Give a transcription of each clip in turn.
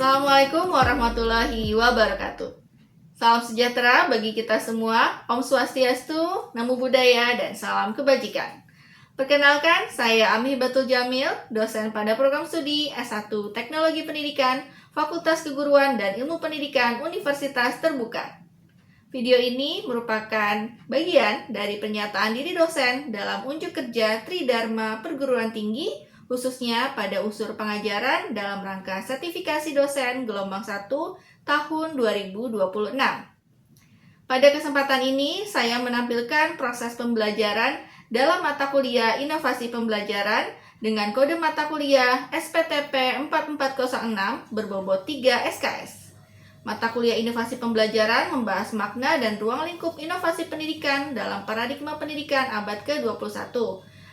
Assalamualaikum warahmatullahi wabarakatuh. Salam sejahtera bagi kita semua. Om Swastiastu, Namo Buddhaya, dan salam kebajikan. Perkenalkan, saya Ami Batul Jamil, dosen pada program studi S1 Teknologi Pendidikan, Fakultas Keguruan dan Ilmu Pendidikan Universitas Terbuka. Video ini merupakan bagian dari pernyataan diri dosen dalam unjuk kerja Tridharma Perguruan Tinggi, khususnya pada unsur pengajaran dalam rangka sertifikasi dosen gelombang 1 tahun 2026. Pada kesempatan ini, saya menampilkan proses pembelajaran dalam mata kuliah Inovasi Pembelajaran dengan kode mata kuliah SPTP 4406 berbobot 3 SKS. Mata kuliah Inovasi Pembelajaran membahas makna dan ruang lingkup inovasi pendidikan dalam paradigma pendidikan abad ke-21.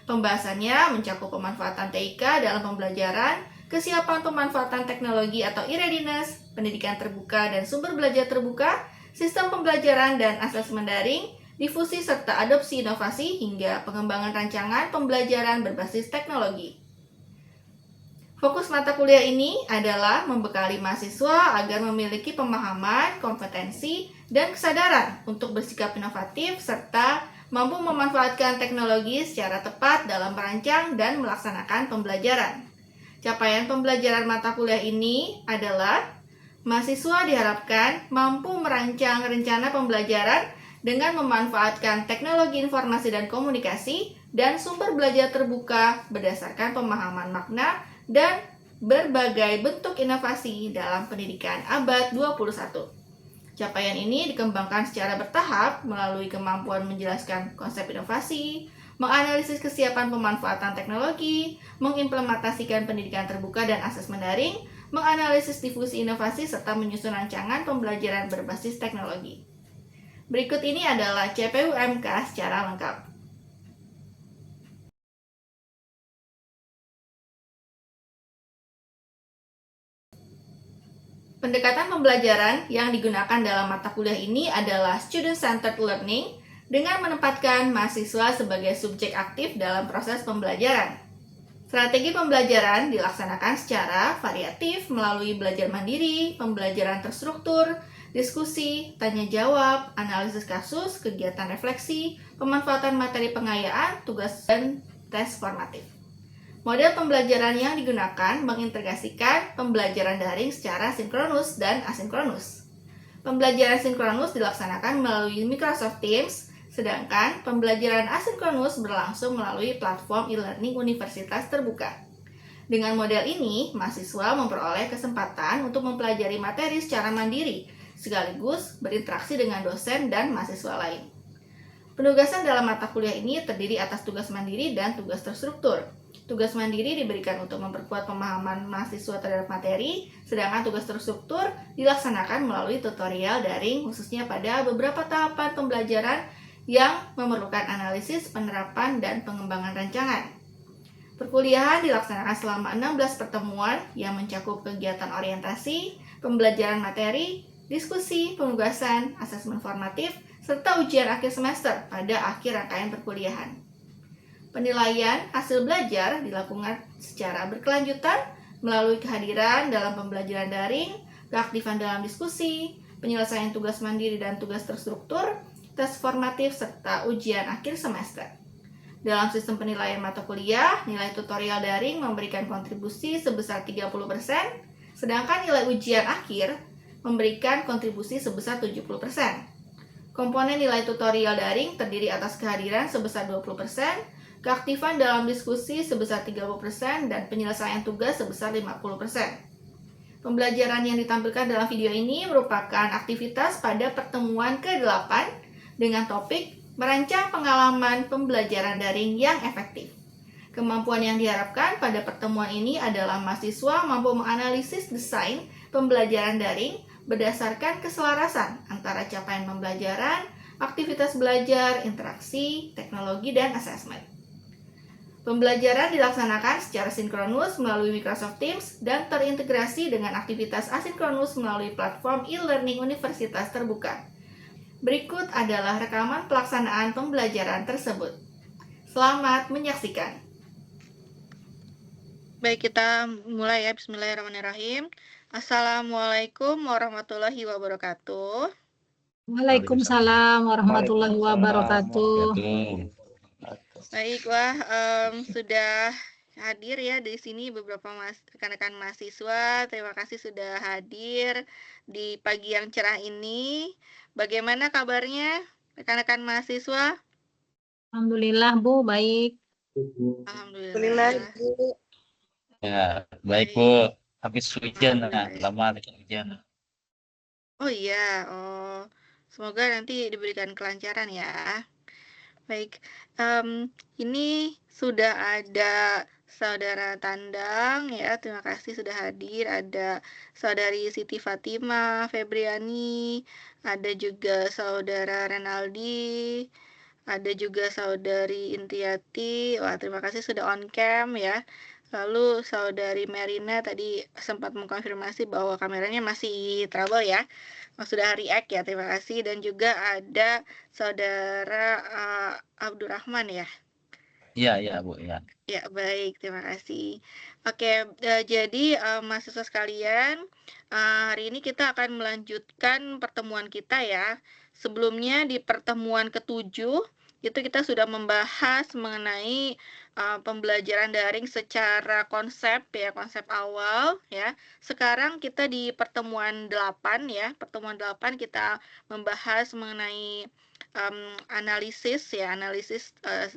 Pembahasannya mencakup pemanfaatan TIK dalam pembelajaran, kesiapan pemanfaatan teknologi atau e-readiness, pendidikan terbuka dan sumber belajar terbuka, sistem pembelajaran dan asesmen daring, difusi serta adopsi inovasi hingga pengembangan rancangan pembelajaran berbasis teknologi. Fokus mata kuliah ini adalah membekali mahasiswa agar memiliki pemahaman, kompetensi, dan kesadaran untuk bersikap inovatif serta mampu memanfaatkan teknologi secara tepat dalam merancang dan melaksanakan pembelajaran. Capaian pembelajaran mata kuliah ini adalah mahasiswa diharapkan mampu merancang rencana pembelajaran dengan memanfaatkan teknologi informasi dan komunikasi dan sumber belajar terbuka berdasarkan pemahaman makna dan berbagai bentuk inovasi dalam pendidikan abad 21. Capaian ini dikembangkan secara bertahap melalui kemampuan menjelaskan konsep inovasi, menganalisis kesiapan pemanfaatan teknologi, mengimplementasikan pendidikan terbuka dan asesmen daring, menganalisis difusi inovasi, serta menyusun rancangan pembelajaran berbasis teknologi. Berikut ini adalah CPUMK secara lengkap. Pendekatan pembelajaran yang digunakan dalam mata kuliah ini adalah student-centered learning dengan menempatkan mahasiswa sebagai subjek aktif dalam proses pembelajaran. Strategi pembelajaran dilaksanakan secara variatif melalui belajar mandiri, pembelajaran terstruktur, diskusi, tanya jawab, analisis kasus, kegiatan refleksi, pemanfaatan materi pengayaan, tugas, dan tes formatif. Model pembelajaran yang digunakan mengintegrasikan pembelajaran daring secara sinkronus dan asinkronus. Pembelajaran sinkronus dilaksanakan melalui Microsoft Teams, sedangkan pembelajaran asinkronus berlangsung melalui platform e-learning Universitas Terbuka. Dengan model ini, mahasiswa memperoleh kesempatan untuk mempelajari materi secara mandiri, sekaligus berinteraksi dengan dosen dan mahasiswa lain. Penugasan dalam mata kuliah ini terdiri atas tugas mandiri dan tugas terstruktur. Tugas mandiri diberikan untuk memperkuat pemahaman mahasiswa terhadap materi, sedangkan tugas terstruktur dilaksanakan melalui tutorial daring khususnya pada beberapa tahapan pembelajaran yang memerlukan analisis, penerapan, dan pengembangan rancangan. Perkuliahan dilaksanakan selama 16 pertemuan yang mencakup kegiatan orientasi, pembelajaran materi, diskusi, penugasan, asesmen formatif, serta ujian akhir semester pada akhir rangkaian perkuliahan. Penilaian hasil belajar dilakukan secara berkelanjutan melalui kehadiran dalam pembelajaran daring, keaktifan dalam diskusi, penyelesaian tugas mandiri dan tugas terstruktur, tes formatif, serta ujian akhir semester. Dalam sistem penilaian mata kuliah, nilai tutorial daring memberikan kontribusi sebesar 30%, sedangkan nilai ujian akhir memberikan kontribusi sebesar 70%. Komponen nilai tutorial daring terdiri atas kehadiran sebesar 20%, keaktifan dalam diskusi sebesar 30%, dan penyelesaian tugas sebesar 50%. Pembelajaran yang ditampilkan dalam video ini merupakan aktivitas pada pertemuan ke-8 dengan topik merancang pengalaman pembelajaran daring yang efektif. Kemampuan yang diharapkan pada pertemuan ini adalah mahasiswa mampu menganalisis desain pembelajaran daring berdasarkan keselarasan antara capaian pembelajaran, aktivitas belajar, interaksi, teknologi, dan asesmen. Pembelajaran dilaksanakan secara sinkronus melalui Microsoft Teams dan terintegrasi dengan aktivitas asinkronus melalui platform e-learning Universitas Terbuka. Berikut adalah rekaman pelaksanaan pembelajaran tersebut. Selamat menyaksikan. Baik, kita mulai ya. Bismillahirrahmanirrahim. Assalamualaikum warahmatullahi wabarakatuh. Waalaikumsalam warahmatullahi wabarakatuh. Baik, wah sudah hadir ya di sini beberapa rekan-rekan mahasiswa. Terima kasih sudah hadir di pagi yang cerah ini. Bagaimana kabarnya rekan-rekan mahasiswa? Alhamdulillah Bu, baik. Alhamdulillah. Ya, baik Bu. Baik. Habis hujan, Alhamdulillah. lama lagi hujan. Oh iya, semoga nanti diberikan kelancaran ya. Baik, ini sudah ada Saudara Tandang ya, terima kasih sudah hadir. Ada Saudari Siti Fatima Febriani, ada juga Saudara Renaldi, ada juga Saudari Intiati. Wah, terima kasih sudah on cam ya. Lalu Saudari Merina tadi sempat mengkonfirmasi bahwa kameranya masih trouble ya. Sudah react ya, terima kasih. Dan juga ada Saudara Abdurrahman ya. Iya Bu, ya. Ya, baik, terima kasih. Oke, jadi mahasiswa sekalian, hari ini kita akan melanjutkan pertemuan kita ya. Sebelumnya di pertemuan ke-7 itu kita sudah membahas mengenai pembelajaran daring secara konsep ya, konsep awal ya. Sekarang kita di pertemuan 8 ya. Pertemuan 8 kita membahas mengenai analisis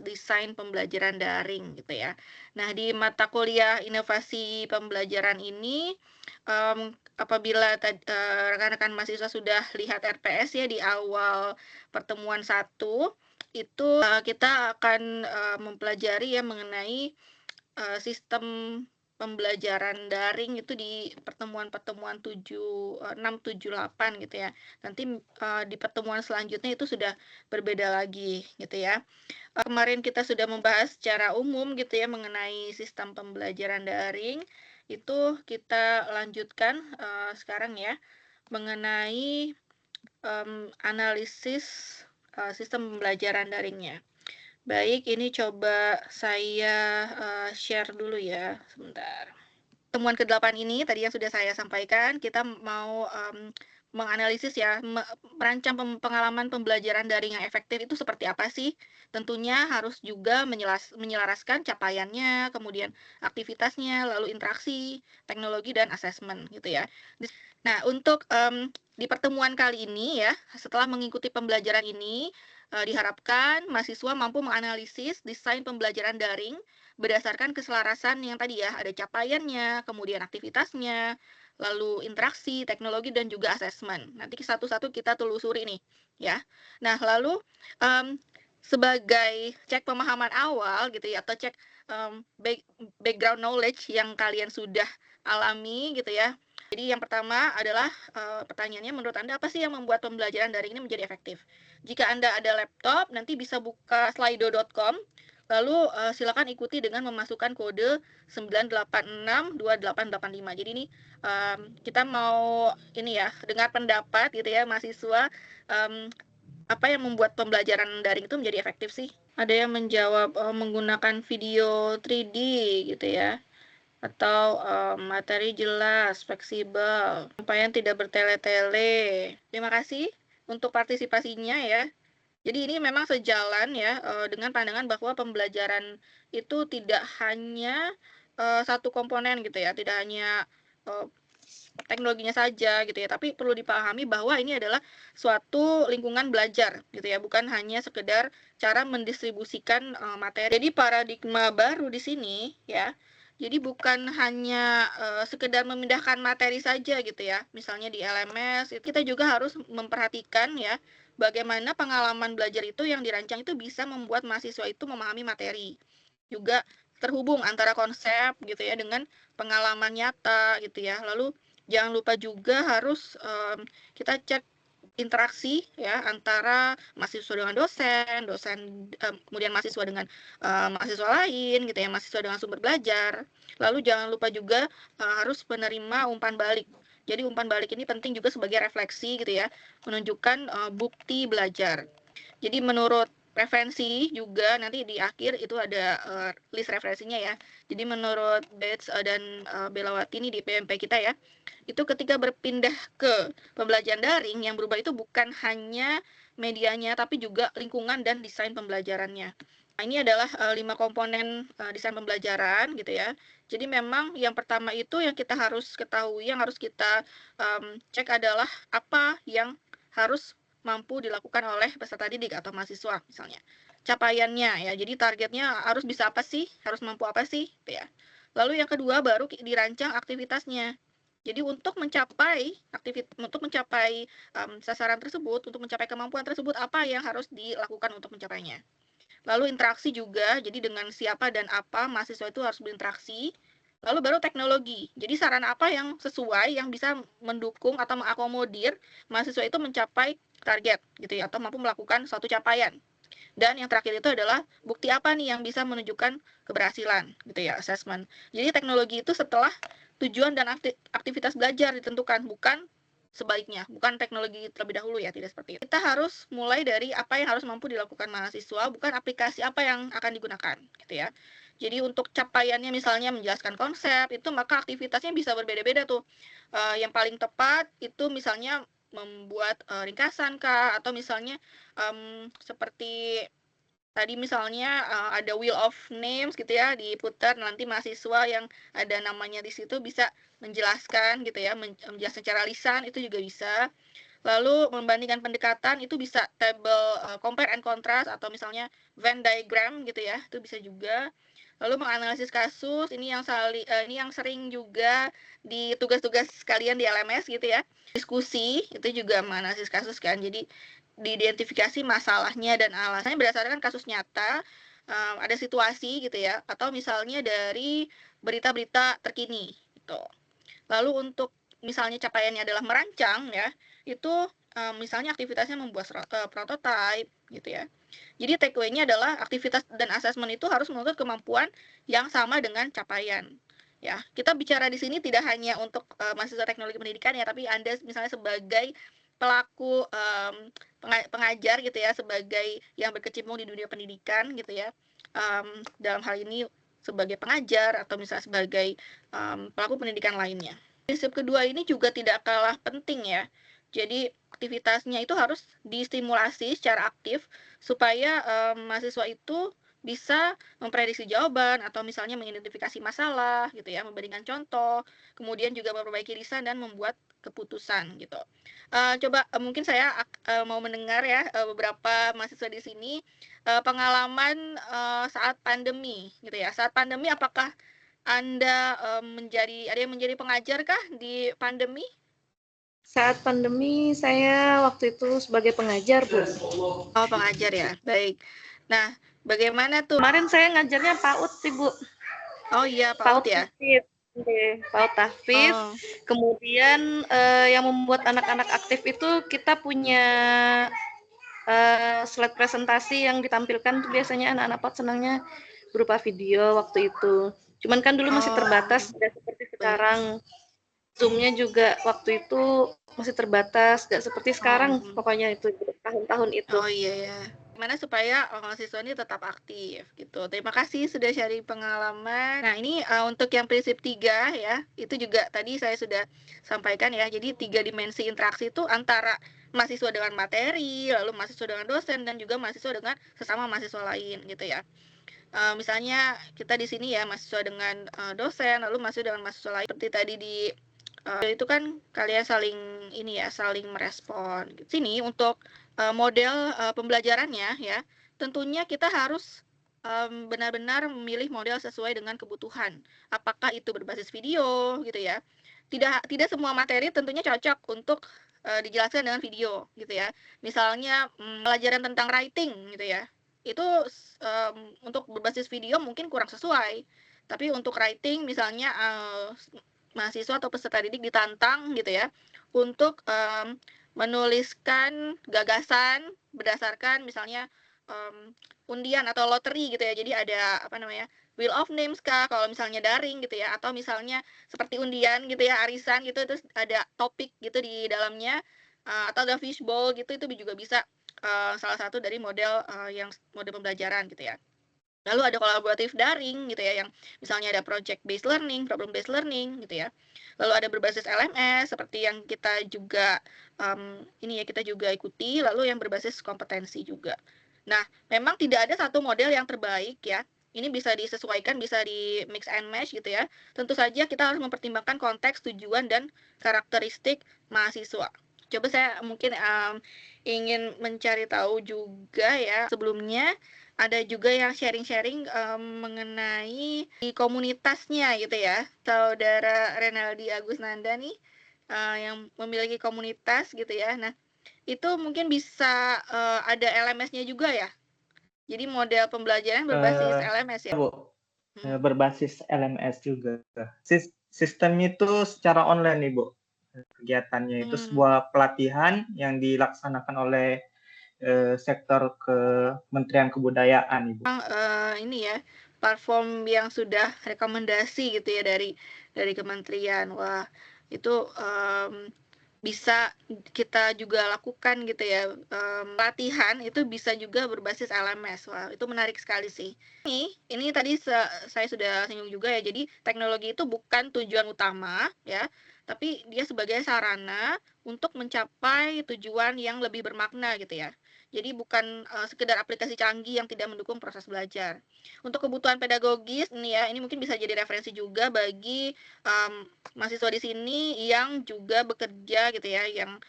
desain pembelajaran daring gitu ya. Nah, di mata kuliah inovasi pembelajaran ini apabila rekan-rekan mahasiswa sudah lihat RPS ya di awal pertemuan 1 itu kita akan mempelajari ya mengenai sistem pembelajaran daring itu di pertemuan-pertemuan 6, 7, 8 gitu ya. Nanti di pertemuan selanjutnya itu sudah berbeda lagi gitu ya. Kemarin kita sudah membahas secara umum gitu ya mengenai sistem pembelajaran daring. Itu kita lanjutkan sekarang ya mengenai analisis sistem pembelajaran daringnya. Baik, ini coba saya share dulu ya, sebentar. Temuan ke-8 ini tadi yang sudah saya sampaikan, kita mau menganalisis ya, merancang pengalaman pembelajaran daring yang efektif itu seperti apa sih? Tentunya harus juga menyelaraskan capaiannya, kemudian aktivitasnya, lalu interaksi, teknologi, dan asesmen gitu ya. Nah, untuk di pertemuan kali ini ya, setelah mengikuti pembelajaran ini, diharapkan mahasiswa mampu menganalisis desain pembelajaran daring berdasarkan keselarasan yang tadi ya, ada capaiannya, kemudian aktivitasnya, lalu interaksi, teknologi, dan juga asesmen. Nanti satu-satu kita telusuri nih, ya. Nah, lalu sebagai cek pemahaman awal gitu ya, atau cek background knowledge yang kalian sudah alami gitu ya. Jadi yang pertama adalah pertanyaannya, menurut Anda apa sih yang membuat pembelajaran daring ini menjadi efektif? Jika Anda ada laptop, nanti bisa buka slido.com, lalu silakan ikuti dengan memasukkan kode 9862885. Jadi ini kita mau ini ya, dengar pendapat gitu ya mahasiswa, apa yang membuat pembelajaran daring itu menjadi efektif sih? Ada yang menjawab menggunakan video 3D gitu ya, atau materi jelas, fleksibel, penyampaian tidak bertele-tele. Terima kasih untuk partisipasinya ya. Jadi ini memang sejalan ya dengan pandangan bahwa pembelajaran itu tidak hanya satu komponen gitu ya, tidak hanya teknologinya saja gitu ya, tapi perlu dipahami bahwa ini adalah suatu lingkungan belajar gitu ya, bukan hanya sekedar cara mendistribusikan materi. Jadi paradigma baru di sini ya, jadi bukan hanya sekedar memindahkan materi saja gitu ya, misalnya di LMS itu kita juga harus memperhatikan ya bagaimana pengalaman belajar itu yang dirancang itu bisa membuat mahasiswa itu memahami materi, juga terhubung antara konsep gitu ya dengan pengalaman nyata gitu ya. Lalu jangan lupa juga harus kita cek interaksi ya antara mahasiswa dengan dosen kemudian mahasiswa dengan mahasiswa lain gitu ya, mahasiswa dengan sumber belajar. Lalu jangan lupa juga harus menerima umpan balik. Jadi umpan balik ini penting juga sebagai refleksi gitu ya, menunjukkan bukti belajar. Jadi menurut referensi juga nanti di akhir itu ada list referensinya ya. Jadi menurut Bates dan Belawati ini di PMP kita ya, itu ketika berpindah ke pembelajaran daring yang berubah itu bukan hanya medianya tapi juga lingkungan dan desain pembelajarannya. Nah, ini adalah 5 komponen desain pembelajaran gitu ya. Jadi memang yang pertama itu yang kita harus ketahui, yang harus kita cek adalah apa yang harus mampu dilakukan oleh peserta didik atau mahasiswa misalnya. Capaiannya ya, jadi targetnya harus bisa apa sih, harus mampu apa sih, gitu ya. Lalu yang kedua baru dirancang aktivitasnya. Jadi untuk mencapai sasaran tersebut, untuk mencapai kemampuan tersebut, apa yang harus dilakukan untuk mencapainya. Lalu interaksi juga, jadi dengan siapa dan apa mahasiswa itu harus berinteraksi. Lalu baru teknologi. Jadi sarana apa yang sesuai, yang bisa mendukung atau mengakomodir mahasiswa itu mencapai target gitu ya, atau mampu melakukan suatu capaian. Dan yang terakhir itu adalah bukti apa nih yang bisa menunjukkan keberhasilan gitu ya, assessment. Jadi teknologi itu setelah tujuan dan aktivitas belajar ditentukan, bukan sebaliknya, bukan teknologi terlebih dahulu ya, tidak seperti itu. Kita harus mulai dari apa yang harus mampu dilakukan mahasiswa, bukan aplikasi apa yang akan digunakan gitu ya. Jadi untuk capaiannya misalnya menjelaskan konsep, itu maka aktivitasnya bisa berbeda-beda tuh. Yang paling tepat itu misalnya membuat ringkasan kah, atau misalnya seperti tadi misalnya ada wheel of names gitu ya, diputar nanti mahasiswa yang ada namanya di situ bisa menjelaskan gitu ya, menjelaskan secara lisan itu juga bisa. Lalu membandingkan pendekatan itu bisa table compare and contrast atau misalnya Venn diagram gitu ya, itu bisa juga. Lalu menganalisis kasus, ini yang sering juga di tugas-tugas kalian di LMS gitu ya. Diskusi itu juga menganalisis kasus kan. Jadi diidentifikasi masalahnya dan alasannya berdasarkan kasus nyata, ada situasi gitu ya, atau misalnya dari berita-berita terkini gitu. Lalu untuk misalnya capaiannya adalah merancang ya, itu misalnya aktivitasnya membuat prototype gitu ya. Jadi takeaway-nya adalah aktivitas dan asesmen itu harus menuntut kemampuan yang sama dengan capaian. Ya, kita bicara di sini tidak hanya untuk mahasiswa teknologi pendidikan ya, tapi Anda misalnya sebagai pelaku pengajar gitu ya, sebagai yang berkecimpung di dunia pendidikan gitu ya. Dalam hal ini sebagai pengajar atau misalnya sebagai pelaku pendidikan lainnya. Prinsip kedua ini juga tidak kalah penting ya. Jadi aktivitasnya itu harus distimulasi secara aktif supaya mahasiswa itu bisa memprediksi jawaban atau misalnya mengidentifikasi masalah gitu ya, memberikan contoh, kemudian juga memperbaiki lisan dan membuat keputusan gitu. Coba mungkin saya mau mendengar ya beberapa mahasiswa di sini pengalaman saat pandemi gitu ya. Saat pandemi apakah Anda ada yang menjadi pengajar kah di pandemi? Saat pandemi saya waktu itu sebagai pengajar, Bu. Oh, pengajar ya. Baik. Nah, bagaimana tuh? Kemarin saya ngajarnya PAUD, Ibu. Oh iya, PAUD ya. tahfiz. PAUD tahfiz. Oh. Kemudian yang membuat anak-anak aktif itu kita punya slide presentasi yang ditampilkan tuh biasanya anak-anak PAUD senangnya berupa video waktu itu. Cuman kan dulu masih terbatas, tidak seperti sekarang. Zoom-nya juga waktu itu masih terbatas, nggak seperti sekarang pokoknya itu tahun-tahun itu. Oh iya ya. Gimana supaya mahasiswa ini tetap aktif gitu. Terima kasih sudah sharing pengalaman. Nah ini untuk yang prinsip 3 ya, itu juga tadi saya sudah sampaikan ya. Jadi 3 dimensi interaksi itu antara mahasiswa dengan materi, lalu mahasiswa dengan dosen, dan juga mahasiswa dengan sesama mahasiswa lain gitu ya. Misalnya kita di sini ya mahasiswa dengan dosen, lalu mahasiswa dengan mahasiswa lain. Seperti tadi di itu kan kalian saling merespon. Sini untuk model pembelajarannya ya, tentunya kita harus benar-benar memilih model sesuai dengan kebutuhan. Apakah itu berbasis video gitu ya? Tidak semua materi tentunya cocok untuk dijelaskan dengan video gitu ya. Misalnya pelajaran tentang writing gitu ya. Itu untuk berbasis video mungkin kurang sesuai. Tapi untuk writing misalnya mahasiswa atau peserta didik ditantang gitu ya untuk menuliskan gagasan berdasarkan misalnya undian atau lottery gitu ya. Jadi ada wheel of names kah kalau misalnya daring gitu ya, atau misalnya seperti undian gitu ya, arisan gitu, terus ada topik gitu di dalamnya atau ada fishbowl gitu, itu juga bisa salah satu dari model model pembelajaran gitu ya. Lalu ada kolaboratif daring gitu ya, yang misalnya ada project based learning, problem based learning gitu ya. Lalu ada berbasis LMS seperti yang kita juga kita juga ikuti, lalu yang berbasis kompetensi juga. Nah, memang tidak ada satu model yang terbaik ya. Ini bisa disesuaikan, bisa di mix and match gitu ya. Tentu saja kita harus mempertimbangkan konteks, tujuan dan karakteristik mahasiswa. Coba saya mungkin ingin mencari tahu juga ya sebelumnya ada juga yang sharing-sharing mengenai di komunitasnya gitu ya. Saudara Renaldi Agusnanda nih yang memiliki komunitas gitu ya. Nah, itu mungkin bisa ada LMS-nya juga ya. Jadi model pembelajaran berbasis LMS ya. Bu, berbasis LMS juga. Sistemnya itu secara online nih, Bu. Kegiatannya itu sebuah pelatihan yang dilaksanakan oleh sektor Kementerian Kebudayaan, Ibu. Ini ya, platform yang sudah rekomendasi gitu ya dari kementerian. Wah, itu bisa kita juga lakukan gitu ya. Latihan itu bisa juga berbasis LMS. Wah, itu menarik sekali sih. Ini tadi saya sudah singgung juga ya. Jadi teknologi itu bukan tujuan utama ya, tapi dia sebagai sarana untuk mencapai tujuan yang lebih bermakna gitu ya. Jadi bukan sekedar aplikasi canggih yang tidak mendukung proses belajar. Untuk kebutuhan pedagogis ini mungkin bisa jadi referensi juga bagi mahasiswa di sini yang juga bekerja gitu ya, yang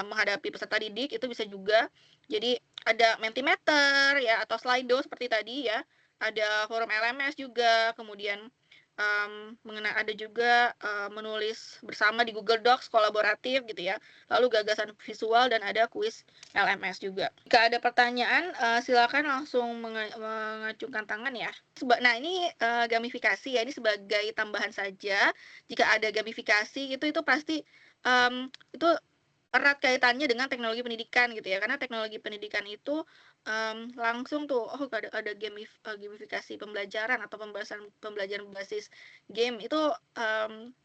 menghadapi peserta didik itu bisa juga. Jadi ada Mentimeter ya atau Slido seperti tadi ya. Ada forum LMS juga, kemudian ada juga menulis bersama di Google Docs kolaboratif gitu ya. Lalu gagasan visual dan ada kuis LMS juga. Jika ada pertanyaan silakan langsung mengacungkan tangan ya. Nah, ini gamifikasi ya, ini sebagai tambahan saja. Jika ada gamifikasi itu pasti itu erat kaitannya dengan teknologi pendidikan gitu ya, karena teknologi pendidikan itu langsung tuh ada gamifikasi pembelajaran atau pembelajaran berbasis game itu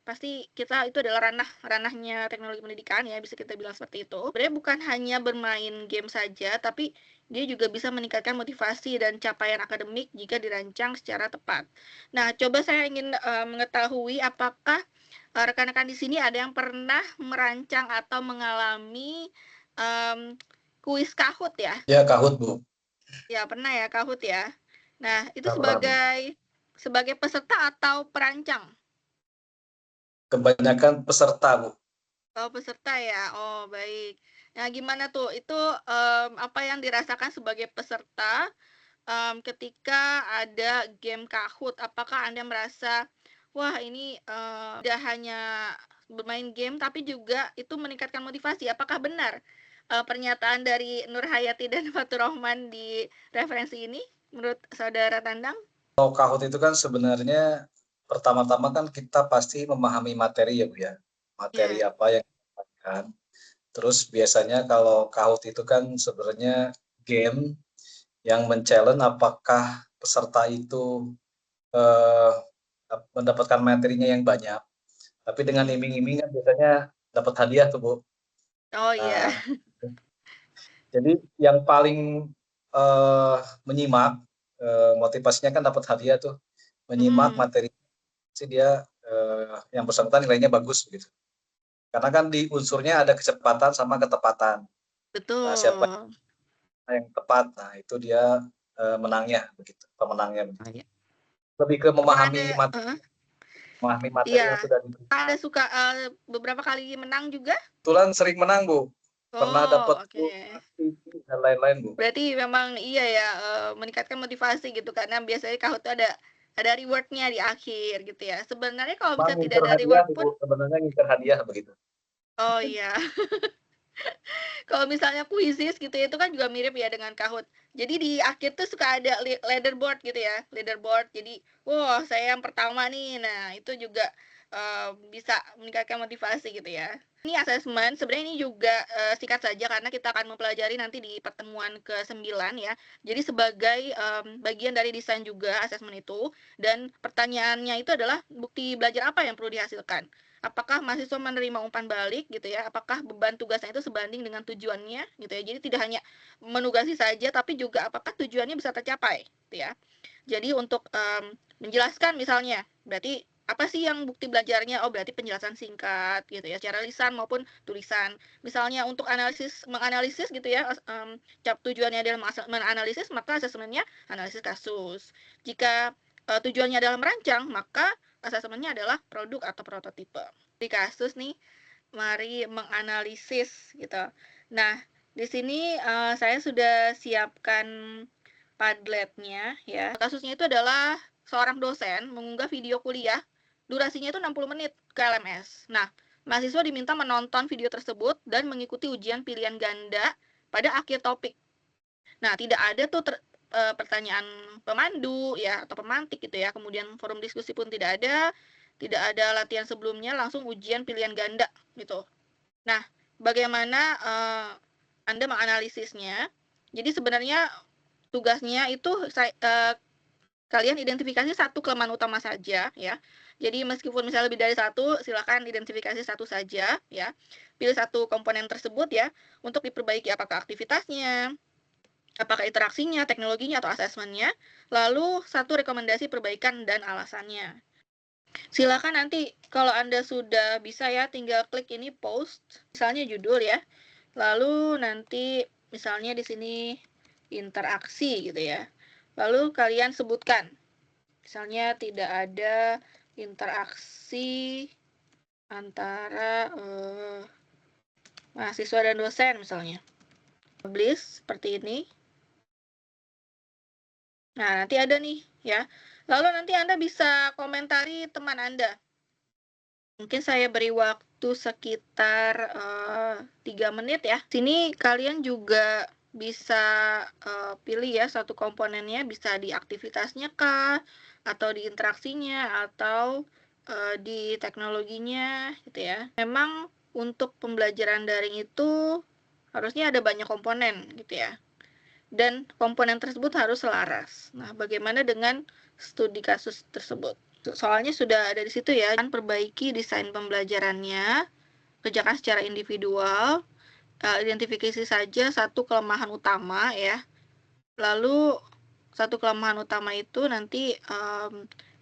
pasti itu adalah ranahnya teknologi pendidikan ya, bisa kita bilang seperti itu. Sebenarnya bukan hanya bermain game saja, tapi dia juga bisa meningkatkan motivasi dan capaian akademik jika dirancang secara tepat. Nah, coba saya ingin mengetahui apakah rekan-rekan di sini ada yang pernah merancang atau mengalami kuis Kahoot ya? Ya, Kahoot, Bu. Ya, pernah ya Kahoot ya. Nah, itu Pernah, Bu. sebagai peserta atau perancang? Kebanyakan peserta, Bu. Oh, peserta ya. Oh, baik. Nah, gimana tuh? Itu apa yang dirasakan sebagai peserta ketika ada game Kahoot? Apakah Anda merasa wah, ini tidak hanya bermain game, tapi juga itu meningkatkan motivasi. Apakah benar pernyataan dari Nur Hayati dan Fatur Rahman di referensi ini, menurut Saudara Tandang? Kalau Kahoot itu kan sebenarnya pertama-tama kan kita pasti memahami materi ya, Bu ya. Materi apa yang kita lakukan. Terus biasanya kalau Kahoot itu kan sebenarnya game yang men-challenge apakah peserta itu mendapatkan materinya yang banyak, tapi dengan iming-iming kan biasanya dapat hadiah tuh, Bu. Oh iya. Jadi yang paling menyimak motivasinya kan dapat hadiah tuh, menyimak materi sih dia yang bersangkutan nilainya bagus begitu. Karena kan di unsurnya ada kecepatan sama ketepatan. Betul. Nah, siapa yang tepat, nah itu dia menangnya begitu, pemenangnya. Lebih ke memahami materi yang sudah diberikan. Ada suka beberapa kali menang juga? Kebetulan sering menang, Bu. Pernah dapat dan lain-lain, Bu. Berarti memang iya ya, meningkatkan motivasi gitu, karena biasanya Kahoot itu ada reward-nya di akhir gitu ya. Sebenarnya kalau bisa tidak ada reward pun sebenarnya ngincer hadiah begitu. Oh iya. Kalau misalnya kuisis gitu itu kan juga mirip ya dengan Kahoot. Jadi di akhir tuh suka ada leaderboard gitu ya, leaderboard. Jadi, wah saya yang pertama nih. Nah itu juga bisa meningkatkan motivasi gitu ya. Ini asesmen, sebenarnya ini juga singkat saja karena kita akan mempelajari nanti di pertemuan ke-9 ya. Jadi sebagai bagian dari desain juga asesmen itu, dan pertanyaannya itu adalah bukti belajar apa yang perlu dihasilkan. apakah mahasiswa menerima umpan balik gitu ya, apakah beban tugasnya itu sebanding dengan tujuannya gitu ya. Jadi tidak hanya menugasi saja, tapi juga apakah tujuannya bisa tercapai gitu ya. Jadi untuk menjelaskan misalnya, berarti apa sih yang bukti belajarnya? Oh, berarti penjelasan singkat gitu ya, secara lisan maupun tulisan. Misalnya untuk menganalisis gitu ya, tujuannya adalah menganalisis, maka asesmennya analisis kasus. Jika tujuannya adalah merancang, maka asesmennya adalah produk atau prototipe. Di kasus nih, mari menganalisis gitu. Nah, di sini saya sudah siapkan Padlet-nya ya. Kasusnya itu adalah seorang dosen mengunggah video kuliah, durasinya itu 60 menit ke LMS. Nah, mahasiswa diminta menonton video tersebut dan mengikuti ujian pilihan ganda pada akhir topik. Nah, tidak ada tuh pertanyaan pemandu ya atau pemantik gitu ya. Kemudian forum diskusi pun tidak ada latihan sebelumnya, langsung ujian pilihan ganda gitu. Nah, bagaimana Anda menganalisisnya? Jadi sebenarnya tugasnya itu kalian identifikasi satu kelemahan utama saja ya. Jadi meskipun misalnya lebih dari satu, silakan identifikasi satu saja ya. Pilih satu komponen tersebut ya untuk diperbaiki, apakah aktivitasnya, apakah interaksinya, teknologinya atau asesmennya. Lalu satu rekomendasi perbaikan dan alasannya. Silakan nanti kalau Anda sudah bisa ya, tinggal klik ini post, misalnya judul ya. Lalu nanti misalnya di sini interaksi gitu ya. Lalu kalian sebutkan, misalnya tidak ada interaksi antara mahasiswa dan dosen misalnya. Publish seperti ini. Nah, nanti ada nih ya. Lalu nanti Anda bisa komentari teman Anda. Mungkin saya beri waktu sekitar 3 menit ya. Sini kalian juga bisa pilih ya satu komponennya, bisa di aktivitasnya kah, atau di interaksinya, atau di teknologinya gitu ya. Memang untuk pembelajaran daring itu harusnya ada banyak komponen gitu ya. Dan komponen tersebut harus selaras. Nah, bagaimana dengan studi kasus tersebut? Soalnya sudah ada di situ ya, kan perbaiki desain pembelajarannya, kerjakan secara individual, identifikasi saja satu kelemahan utama ya. Lalu satu kelemahan utama itu nanti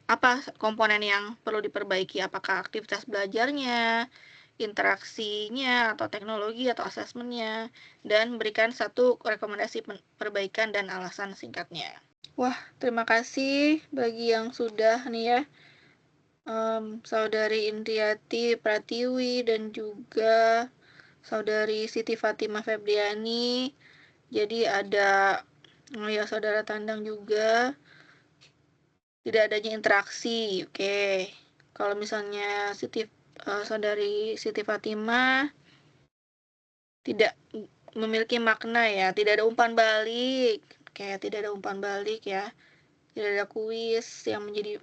apa komponen yang perlu diperbaiki, apakah aktivitas belajarnya, interaksinya, atau teknologi, atau asesmennya, dan berikan satu rekomendasi perbaikan dan alasan singkatnya. Wah, terima kasih bagi yang sudah nih ya, Saudari Indriati Pratiwi dan juga Saudari Siti Fatimah Febriani. Jadi ada ya Saudara Tandang juga. Tidak adanya interaksi. Oke. Kalau misalnya Saudari Siti Fatimah tidak memiliki makna ya, tidak ada umpan balik. Oke, tidak ada umpan balik ya. Tidak ada kuis yang menjadi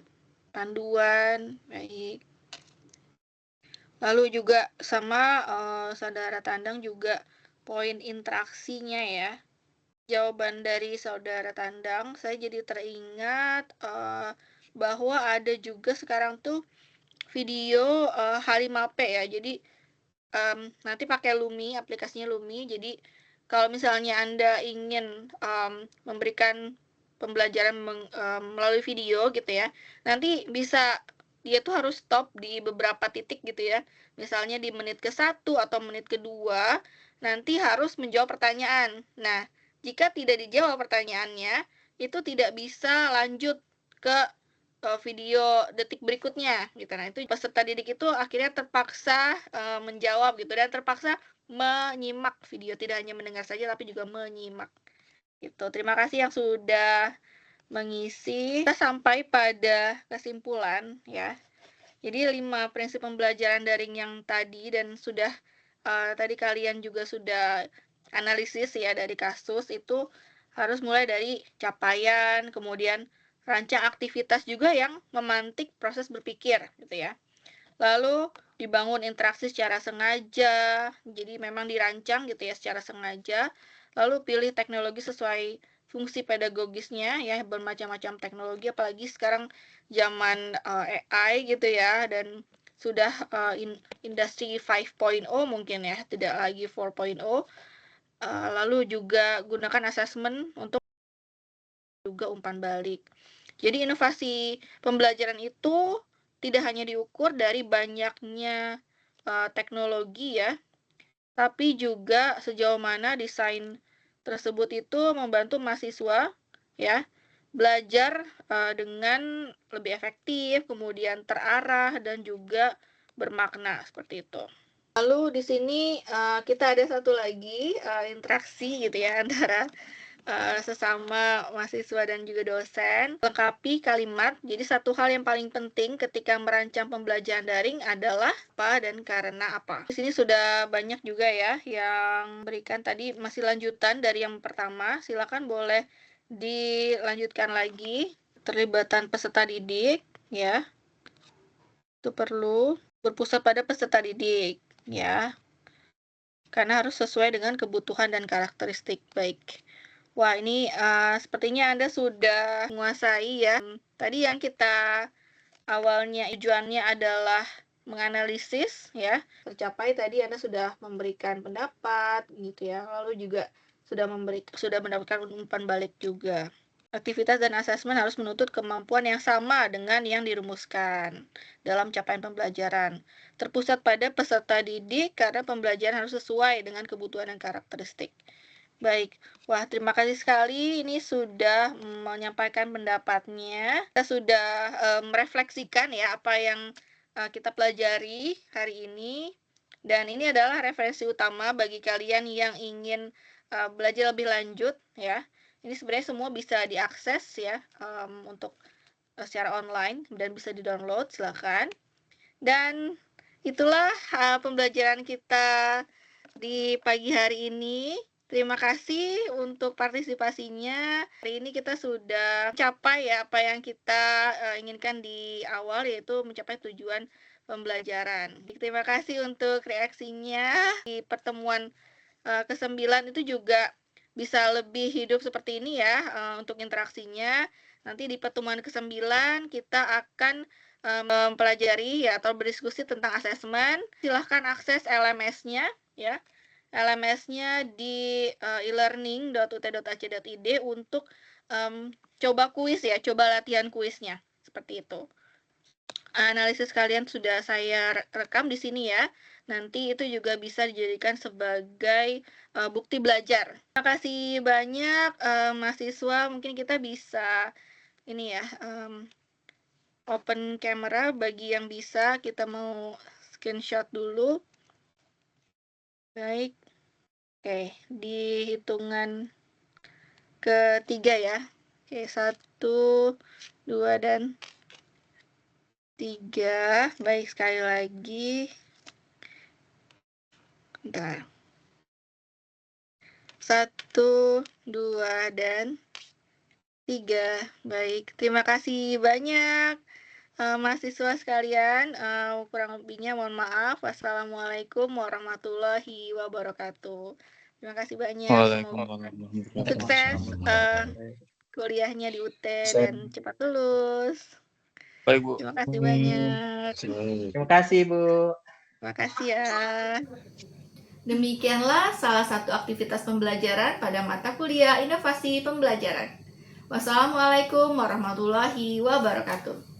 panduan. Baik. Lalu juga sama Saudara Tandang juga poin interaksinya ya. Jawaban dari Saudara Tandang, saya jadi teringat bahwa ada juga sekarang tuh video H5P ya. Jadi nanti pakai Lumi, aplikasinya Lumi. Jadi kalau misalnya Anda ingin memberikan pembelajaran melalui video gitu ya, nanti bisa dia tuh harus stop di beberapa titik gitu ya. Misalnya di menit ke-1 atau menit ke-2, nanti harus menjawab pertanyaan. Nah, jika tidak dijawab pertanyaannya, itu tidak bisa lanjut ke video detik berikutnya gitu. Nah, itu peserta didik itu akhirnya terpaksa menjawab gitu dan terpaksa menyimak video, tidak hanya mendengar saja tapi juga menyimak. Gitu. Terima kasih yang sudah mengisi. Kita sampai pada kesimpulan ya. Jadi 5 prinsip pembelajaran daring yang tadi dan sudah tadi kalian juga sudah analisis ya dari kasus itu harus mulai dari capaian, kemudian rancang aktivitas juga yang memantik proses berpikir gitu ya. Lalu dibangun interaksi secara sengaja, jadi memang dirancang gitu ya secara sengaja. Lalu pilih teknologi sesuai fungsi pedagogisnya ya, bermacam-macam teknologi apalagi sekarang zaman AI gitu ya, dan sudah industri 5.0 mungkin ya, tidak lagi 4.0. Lalu juga gunakan assessment untuk juga umpan balik. Jadi inovasi pembelajaran itu tidak hanya diukur dari banyaknya teknologi ya, tapi juga sejauh mana desain tersebut itu membantu mahasiswa ya belajar dengan lebih efektif, kemudian terarah dan juga bermakna seperti itu. Lalu di sini kita ada satu lagi interaksi gitu ya antara sesama mahasiswa dan juga dosen. Lengkapi kalimat. Jadi satu hal yang paling penting ketika merancang pembelajaran daring adalah apa dan karena apa. Di sini sudah banyak juga ya yang berikan tadi masih lanjutan dari yang pertama. Silakan boleh dilanjutkan lagi. Terlibatan peserta didik ya. Itu perlu berpusat pada peserta didik ya. Karena harus sesuai dengan kebutuhan dan karakteristik baik. Wah, ini sepertinya Anda sudah menguasai ya. Tadi yang kita awalnya tujuannya adalah menganalisis ya. Tercapai tadi Anda sudah memberikan pendapat gitu ya. Lalu juga sudah mendapatkan umpan balik juga. Aktivitas dan asesmen harus menuntut kemampuan yang sama dengan yang dirumuskan dalam capaian pembelajaran. Terpusat pada peserta didik karena pembelajaran harus sesuai dengan kebutuhan dan karakteristik. Baik, wah terima kasih sekali ini sudah menyampaikan pendapatnya. Kita sudah merefleksikan ya apa yang kita pelajari hari ini. Dan ini adalah referensi utama bagi kalian yang ingin belajar lebih lanjut ya. Ini sebenarnya semua bisa diakses ya untuk secara online dan bisa di-download, silakan. Dan itulah pembelajaran kita di pagi hari ini. Terima kasih untuk partisipasinya. Hari ini kita sudah mencapai ya apa yang kita inginkan di awal, yaitu mencapai tujuan pembelajaran. Terima kasih untuk reaksinya. Di pertemuan ke-9 itu juga bisa lebih hidup seperti ini ya untuk interaksinya. Nanti di pertemuan ke-9 kita akan mempelajari ya atau berdiskusi tentang asesmen. Silahkan akses LMS-nya ya. LMS-nya di e-learning.ut.ac.id untuk coba kuis ya, coba latihan kuisnya. Seperti itu. Analisis kalian sudah saya rekam di sini ya. Nanti itu juga bisa dijadikan sebagai bukti belajar. Terima kasih banyak mahasiswa. Mungkin kita bisa ini ya open camera bagi yang bisa. Kita mau screenshot dulu. Baik. Oke, di hitungan ketiga ya. Oke, 1, 2, dan 3. Baik, sekali lagi. Bentar. 1, 2, dan 3. Baik, terima kasih banyak mahasiswa sekalian. Kurang lebihnya mohon maaf. Wassalamualaikum warahmatullahi wabarakatuh. Terima kasih banyak. Semoga sukses kuliahnya di UT dan cepat lulus. Baik, Bu. Terima kasih banyak. Terima kasih, Bu. Terima kasih ya. Demikianlah salah satu aktivitas pembelajaran pada mata kuliah Inovasi Pembelajaran. Wassalamualaikum warahmatullahi wabarakatuh.